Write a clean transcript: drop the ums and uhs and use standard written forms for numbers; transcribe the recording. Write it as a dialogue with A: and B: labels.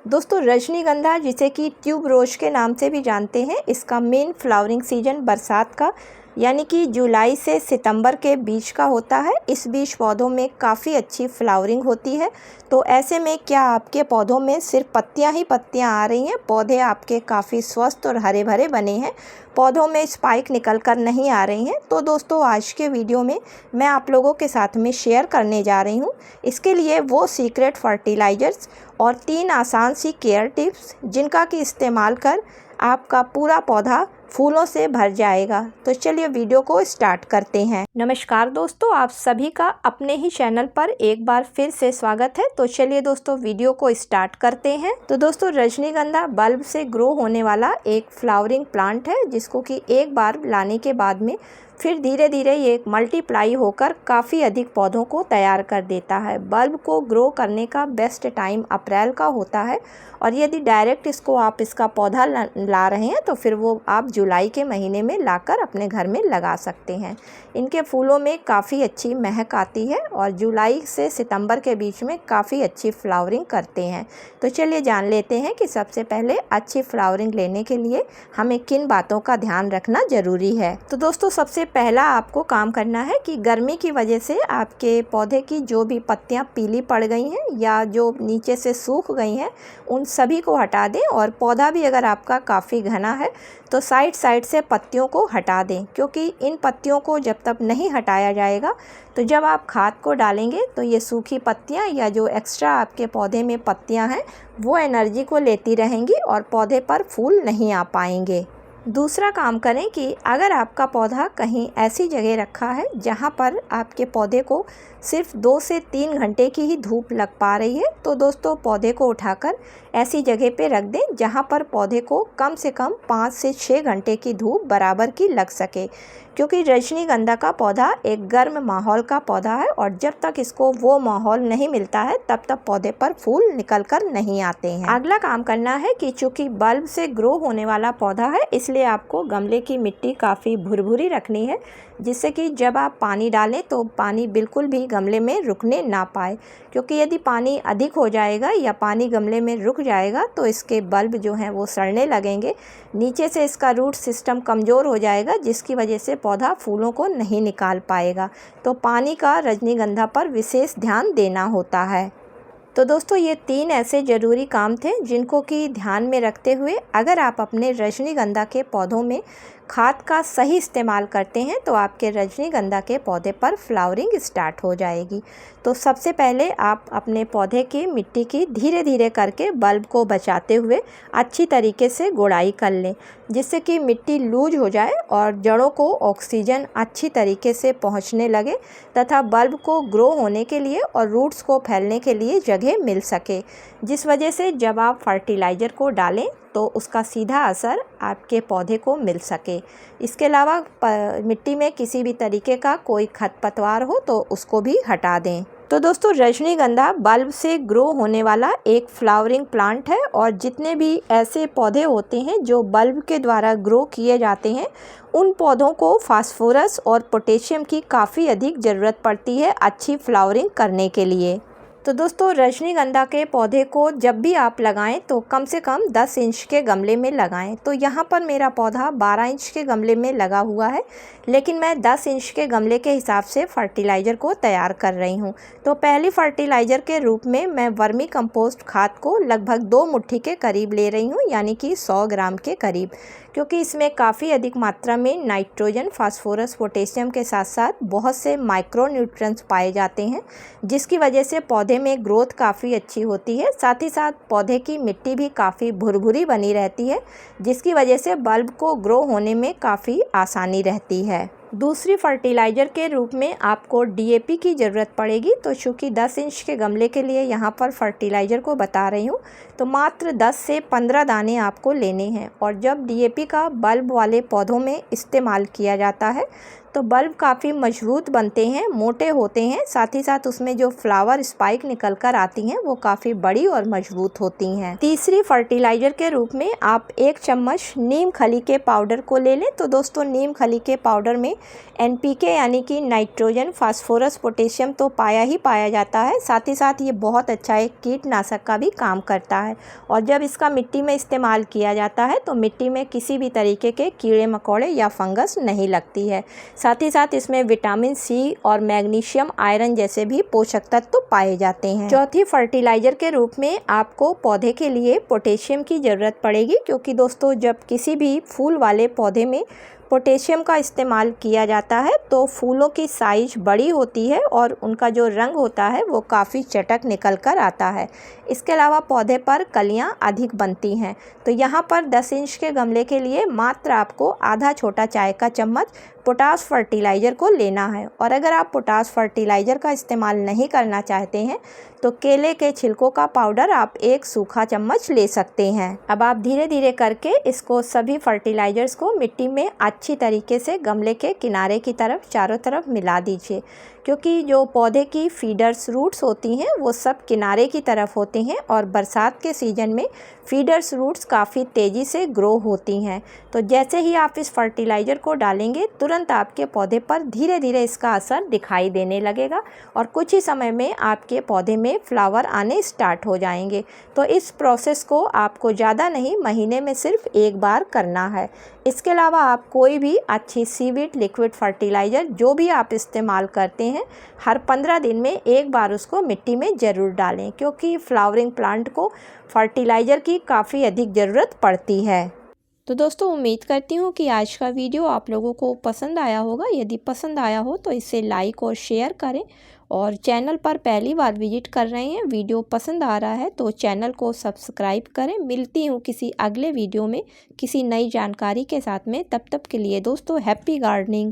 A: दोस्तों रजनीगंधा, जिसे कि ट्यूबरोज के नाम से भी जानते हैं, इसका मेन फ्लावरिंग सीजन बरसात का यानी कि जुलाई से सितंबर के बीच का होता है। इस बीच पौधों में काफ़ी अच्छी फ्लावरिंग होती है। तो ऐसे में क्या आपके पौधों में सिर्फ पत्तियां ही पत्तियां आ रही हैं? पौधे आपके काफ़ी स्वस्थ और हरे भरे बने हैं, पौधों में स्पाइक निकल कर नहीं आ रही हैं? तो दोस्तों आज के वीडियो में मैं आप लोगों के साथ में शेयर करने जा रही हूँ इसके लिए वो सीक्रेट फर्टिलाइज़र्स और 3 आसान सी केयर टिप्स जिनका कि इस्तेमाल कर आपका पूरा पौधा फूलों से भर जाएगा। तो चलिए वीडियो को स्टार्ट करते हैं। नमस्कार दोस्तों, आप सभी का अपने ही चैनल पर एक बार फिर से स्वागत है। तो चलिए दोस्तों वीडियो को स्टार्ट करते हैं। तो दोस्तों रजनीगंधा बल्ब से ग्रो होने वाला एक फ्लावरिंग प्लांट है, जिसको कि एक बार लाने के बाद में फिर धीरे धीरे ये मल्टीप्लाई होकर काफ़ी अधिक पौधों को तैयार कर देता है। बल्ब को ग्रो करने का बेस्ट टाइम अप्रैल का होता है, और यदि डायरेक्ट आप इसका पौधा ला रहे हैं तो फिर वो आप जुलाई के महीने में लाकर अपने घर में लगा सकते हैं। इनके फूलों में काफ़ी अच्छी महक आती है और जुलाई से सितंबर के बीच में काफ़ी अच्छी फ्लावरिंग करते हैं। तो चलिए जान लेते हैं कि सबसे पहले अच्छी फ्लावरिंग लेने के लिए हमें किन बातों का ध्यान रखना ज़रूरी है। तो दोस्तों सबसे पहला आपको काम करना है कि गर्मी की वजह से आपके पौधे की जो भी पत्तियां पीली पड़ गई हैं या जो नीचे से सूख गई हैं, उन सभी को हटा दें। और पौधा भी अगर आपका काफ़ी घना है तो साइड साइड से पत्तियों को हटा दें, क्योंकि इन पत्तियों को जब तक नहीं हटाया जाएगा तो जब आप खाद को डालेंगे तो ये सूखी पत्तियां या जो एक्स्ट्रा आपके पौधे में पत्तियां हैं वो एनर्जी को लेती रहेंगी और पौधे पर फूल नहीं आ पाएंगे। दूसरा काम करें कि अगर आपका पौधा कहीं ऐसी जगह रखा है जहां पर आपके पौधे को सिर्फ 2 से 3 घंटे की ही धूप लग पा रही है, तो दोस्तों पौधे को उठाकर ऐसी जगह पे रख दें जहां पर पौधे को कम से कम 5 से 6 घंटे की धूप बराबर की लग सके, क्योंकि रजनीगंधा का पौधा एक गर्म माहौल का पौधा है और जब तक इसको वो माहौल नहीं मिलता है तब तक पौधे पर फूल निकल कर नहीं आते हैं। अगला काम करना है कि चूंकि बल्ब से ग्रो होने वाला पौधा है, इसलिए आपको गमले की मिट्टी काफ़ी भुरभुरी रखनी है, जिससे कि जब आप पानी डालें तो पानी बिल्कुल भी गमले में रुकने ना पाए, क्योंकि यदि पानी अधिक हो जाएगा या पानी गमले में रुक जाएगा तो इसके बल्ब जो हैं वो सड़ने लगेंगे, नीचे से इसका रूट सिस्टम कमज़ोर हो जाएगा, जिसकी वजह से पौधा फूलों को नहीं निकाल पाएगा। तो पानी का रजनीगंधा पर विशेष ध्यान देना होता है। तो दोस्तों ये 3 ऐसे ज़रूरी काम थे जिनको कि ध्यान में रखते हुए अगर आप अपने रजनीगंधा के पौधों में खाद का सही इस्तेमाल करते हैं तो आपके रजनीगंधा के पौधे पर फ्लावरिंग स्टार्ट हो जाएगी। तो सबसे पहले आप अपने पौधे की मिट्टी की धीरे धीरे करके बल्ब को बचाते हुए अच्छी तरीके से गुड़ाई कर लें, जिससे कि मिट्टी लूज हो जाए और जड़ों को ऑक्सीजन अच्छी तरीके से पहुंचने लगे तथा बल्ब को ग्रो होने के लिए और रूट्स को फैलने के लिए जगह मिल सके, जिस वजह से जब आप फर्टिलाइज़र को डालें तो उसका सीधा असर आपके पौधे को मिल सके। इसके अलावा मिट्टी में किसी भी तरीके का कोई खरपतवार हो तो उसको भी हटा दें। तो दोस्तों रजनीगंधा बल्ब से ग्रो होने वाला एक फ्लावरिंग प्लांट है, और जितने भी ऐसे पौधे होते हैं जो बल्ब के द्वारा ग्रो किए जाते हैं उन पौधों को फास्फोरस और पोटेशियम की काफ़ी अधिक ज़रूरत पड़ती है अच्छी फ्लावरिंग करने के लिए। तो दोस्तों रजनीगंधा के पौधे को जब भी आप लगाएं तो कम से कम 10 इंच के गमले में लगाएं। तो यहाँ पर मेरा पौधा 12 इंच के गमले में लगा हुआ है, लेकिन मैं 10 इंच के गमले के हिसाब से फर्टिलाइज़र को तैयार कर रही हूँ। तो पहली फर्टिलाइज़र के रूप में मैं वर्मी कंपोस्ट खाद को लगभग 2 मुट्ठी के करीब ले रही हूँ, यानी कि 100 ग्राम के करीब, क्योंकि इसमें काफ़ी अधिक मात्रा में नाइट्रोजन, फास्फोरस, पोटेशियम के साथ साथ बहुत से माइक्रो न्यूट्रिएंट्स पाए जाते हैं, जिसकी वजह से पौधे में ग्रोथ काफ़ी अच्छी होती है। साथ ही साथ पौधे की मिट्टी भी काफ़ी भुरभुरी बनी रहती है, जिसकी वजह से बल्ब को ग्रो होने में काफ़ी आसानी रहती है। दूसरी फर्टिलाइज़र के रूप में आपको डीएपी की ज़रूरत पड़ेगी। तो चूँकि 10 इंच के गमले के लिए यहाँ पर फर्टिलाइज़र को बता रही हूँ, तो मात्र 10 से 15 दाने आपको लेने हैं। और जब डीएपी का बल्ब वाले पौधों में इस्तेमाल किया जाता है तो बल्ब काफ़ी मजबूत बनते हैं, मोटे होते हैं, साथ ही साथ उसमें जो फ्लावर स्पाइक निकल कर आती हैं वो काफ़ी बड़ी और मजबूत होती हैं। तीसरी फर्टिलाइज़र के रूप में आप 1 चम्मच नीम खली के पाउडर को ले लें। तो दोस्तों नीम खली के पाउडर में NPK यानी कि नाइट्रोजन, फास्फोरस, पोटेशियम तो पाया ही पाया जाता है। साथ ही साथ ये बहुत अच्छा एक कीटनाशक का भी काम करता है और जब इसका मिट्टी में इस्तेमाल किया जाता है तो मिट्टी में किसी भी तरीके के कीड़े मकोड़े या फंगस नहीं लगती है। साथ ही साथ इसमें विटामिन C और मैग्नीशियम, आयरन जैसे भी पोषक तत्व पाए जाते हैं। चौथी फर्टिलाइज़र के रूप में आपको पौधे के लिए पोटेशियम की ज़रूरत पड़ेगी, क्योंकि दोस्तों जब किसी भी फूल वाले पौधे में पोटेशियम का इस्तेमाल किया जाता है तो फूलों की साइज बड़ी होती है और उनका जो रंग होता है वो काफ़ी चटक निकल कर आता है। इसके अलावा पौधे पर कलियां अधिक बनती हैं। तो यहाँ पर 10 इंच के गमले के लिए मात्र आपको आधा छोटा चाय का चम्मच पोटाश फर्टिलाइज़र को लेना है। और अगर आप पोटाश फर्टिलाइज़र का इस्तेमाल नहीं करना चाहते हैं तो केले के छिलकों का पाउडर आप 1 सूखा चम्मच ले सकते हैं। अब आप धीरे धीरे करके इसको सभी फर्टिलाइज़र्स को मिट्टी में अच्छी तरीके से गमले के किनारे की तरफ चारों तरफ मिला दीजिए, क्योंकि जो पौधे की फीडर्स रूट्स होती हैं वो सब किनारे की तरफ होती हैं और बरसात के सीज़न में फीडर्स रूट्स काफ़ी तेज़ी से ग्रो होती हैं। तो जैसे ही आप इस फर्टिलाइज़र को डालेंगे तुरंत आपके पौधे पर धीरे धीरे इसका असर दिखाई देने लगेगा और कुछ ही समय में आपके पौधे में फ्लावर आने स्टार्ट हो जाएंगे। तो इस प्रोसेस को आपको ज़्यादा नहीं, महीने में सिर्फ 1 बार करना है। इसके अलावा आप कोई भी अच्छी सीवीड लिक्विड फर्टिलाइज़र जो भी आप इस्तेमाल करते हैं हर 15 दिन में 1 बार उसको मिट्टी में ज़रूर डालें, क्योंकि फ्लावरिंग प्लांट को फर्टिलाइज़र की काफ़ी अधिक ज़रूरत पड़ती है। तो दोस्तों उम्मीद करती हूँ कि आज का वीडियो आप लोगों को पसंद आया होगा। यदि पसंद आया हो तो इसे लाइक और शेयर करें और चैनल पर पहली बार विजिट कर रहे हैं, वीडियो पसंद आ रहा है तो चैनल को सब्सक्राइब करें। मिलती हूँ किसी अगले वीडियो में किसी नई जानकारी के साथ में। तब तक के लिए दोस्तों हैप्पी गार्डनिंग।